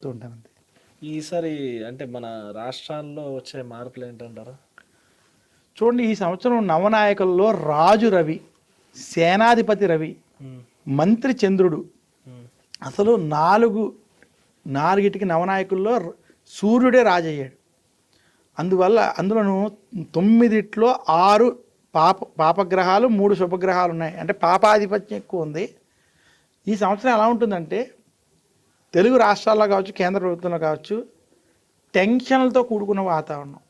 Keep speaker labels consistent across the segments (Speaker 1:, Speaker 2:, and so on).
Speaker 1: ఉంటానండి.
Speaker 2: ఈసారి అంటే మన రాష్ట్రాల్లో వచ్చే మార్పులు ఏంటంటారు?
Speaker 1: చూడండి, ఈ సంవత్సరం నవనాయకుల్లో రాజు రవి, సేనాధిపతి రవి, మంత్రి చంద్రుడు, అసలు నాలుగిటికి నవనాయకుల్లో సూర్యుడే రాజయ్యాడు. అందులోను 9 6 పాపగ్రహాలు 3 శుభగ్రహాలు ఉన్నాయి. అంటే పాపాధిపత్యం ఎక్కువ ఉంది. ఈ సంవత్సరం ఎలా ఉంటుందంటే తెలుగు రాష్ట్రాల్లో కావచ్చు, కేంద్ర ప్రభుత్వంలో కావచ్చు, టెన్షన్లతో కూడుకున్న వాతావరణం.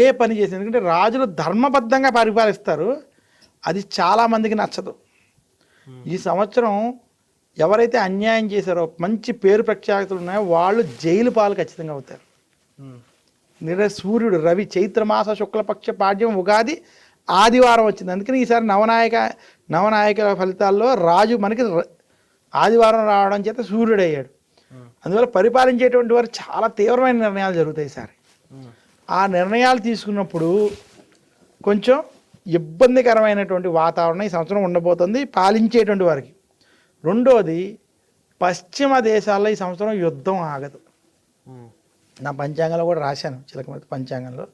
Speaker 1: ఏ పని చేసి, ఎందుకంటే రాజులు ధర్మబద్ధంగా పరిపాలిస్తారు, అది చాలామందికి నచ్చదు. ఈ సంవత్సరం ఎవరైతే అన్యాయం చేశారో, మంచి పేరు ప్రఖ్యాతులు ఉన్నాయో వాళ్ళు జైలు పాలు ఖచ్చితంగా అవుతారు. సూర్యుడు రవి చైత్రమాస శుక్లపక్ష పాడ్యం ఉగాది ఆదివారం వచ్చింది. అందుకని ఈసారి నవనాయకుల ఫలితాల్లో రాజు మనకి ఆదివారం రావడం చేత సూర్యుడు అయ్యాడు. అందువల్ల పరిపాలించేటువంటి వారు చాలా తీవ్రమైన నిర్ణయాలు జరుగుతాయి ఈసారి. ఆ నిర్ణయాలు తీసుకున్నప్పుడు కొంచెం ఇబ్బందికరమైనటువంటి వాతావరణం ఈ సంవత్సరం ఉండబోతుంది పాలించేటువంటి వారికి. రెండోది, పశ్చిమ దేశాల్లో ఈ సంవత్సరం యుద్ధం ఆగదు. నా పంచాంగంలో కూడా రాశాను, చిలకమతి పంచాంగంలో.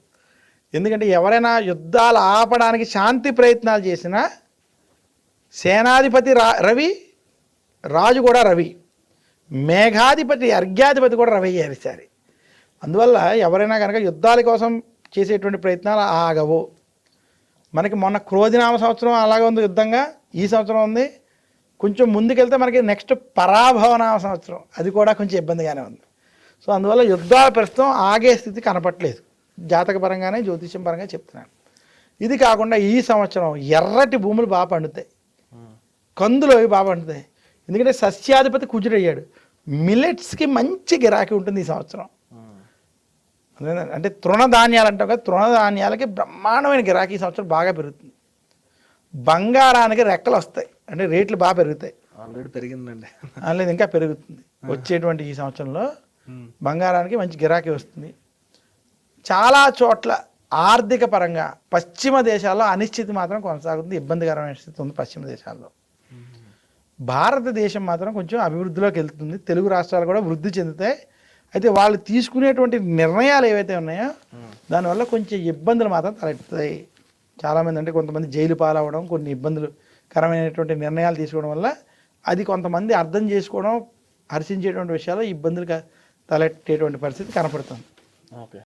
Speaker 1: ఎందుకంటే ఎవరైనా యుద్ధాలు ఆపడానికి శాంతి ప్రయత్నాలు చేసినా సేనాధిపతి రవి, రాజు కూడా రవి, మేఘాధిపతి అర్ఘ్యాధిపతి కూడా రవి అయ్యారు ఈసారి. అందువల్ల ఎవరైనా కనుక యుద్ధాల కోసం చేసేటువంటి ప్రయత్నాలు ఆగవు. మనకి మొన్న క్రోధినామ సంవత్సరం అలాగే ఉంది యుద్ధంగా, ఈ సంవత్సరం ఉంది. కొంచెం ముందుకెళ్తే మనకి నెక్స్ట్ పరాభవనామ సంవత్సరం, అది కూడా కొంచెం ఇబ్బందిగానే ఉంది. సో అందువల్ల యుద్ధాల ప్రస్తుతం ఆగే స్థితి కనపట్లేదు, జాతక పరంగానే జ్యోతిష్యం పరంగా చెప్తున్నాను. ఇది కాకుండా ఈ సంవత్సరం ఎర్రటి భూములు బాగా పండుతాయి, కందులు అవి బాగా పండుతాయి. ఎందుకంటే సస్యాధిపతి కుజుడయ్యాడు. మిల్లెట్స్కి మంచి గిరాకీ ఉంటుంది ఈ సంవత్సరం. అంటే తృణధాన్యాలు అంటాం కదా, తృణధాన్యాలకి బ్రహ్మాండమైన గిరాకీ ఈ సంవత్సరం బాగా పెరుగుతుంది. బంగారానికి రెక్కలు వస్తాయి, అంటే రేట్లు బాగా పెరుగుతాయి.
Speaker 2: ఆల్రెడీ పెరిగిందండి,
Speaker 1: లేదు ఇంకా పెరుగుతుంది. వచ్చేటువంటి ఈ సంవత్సరంలో బంగారానికి మంచి గిరాకీ వస్తుంది. చాలా చోట్ల ఆర్థిక పరంగా పశ్చిమ దేశాల్లో అనిశ్చితి మాత్రం కొనసాగుతుంది, ఇబ్బందికరమైన స్థితి ఉంది పశ్చిమ దేశాల్లో. భారతదేశం మాత్రం కొంచెం అభివృద్ధిలోకి వెళ్తుంది, తెలుగు రాష్ట్రాలు కూడా వృద్ధి చెందుతాయి. అయితే వాళ్ళు తీసుకునేటువంటి నిర్ణయాలు ఏవైతే ఉన్నాయో దానివల్ల కొంచెం ఇబ్బందులు మాత్రం తలెత్తుతాయి. చాలామంది అంటే కొంతమంది జైలు పాలవడం, కొన్ని ఇబ్బందులకరమైనటువంటి నిర్ణయాలు తీసుకోవడం వల్ల అది కొంతమంది అర్థం చేసుకోవడం, హర్షించేటువంటి విషయాల్లో ఇబ్బందులు తలెట్టేటువంటి పరిస్థితి కనపడుతుంది.
Speaker 2: ఓకే.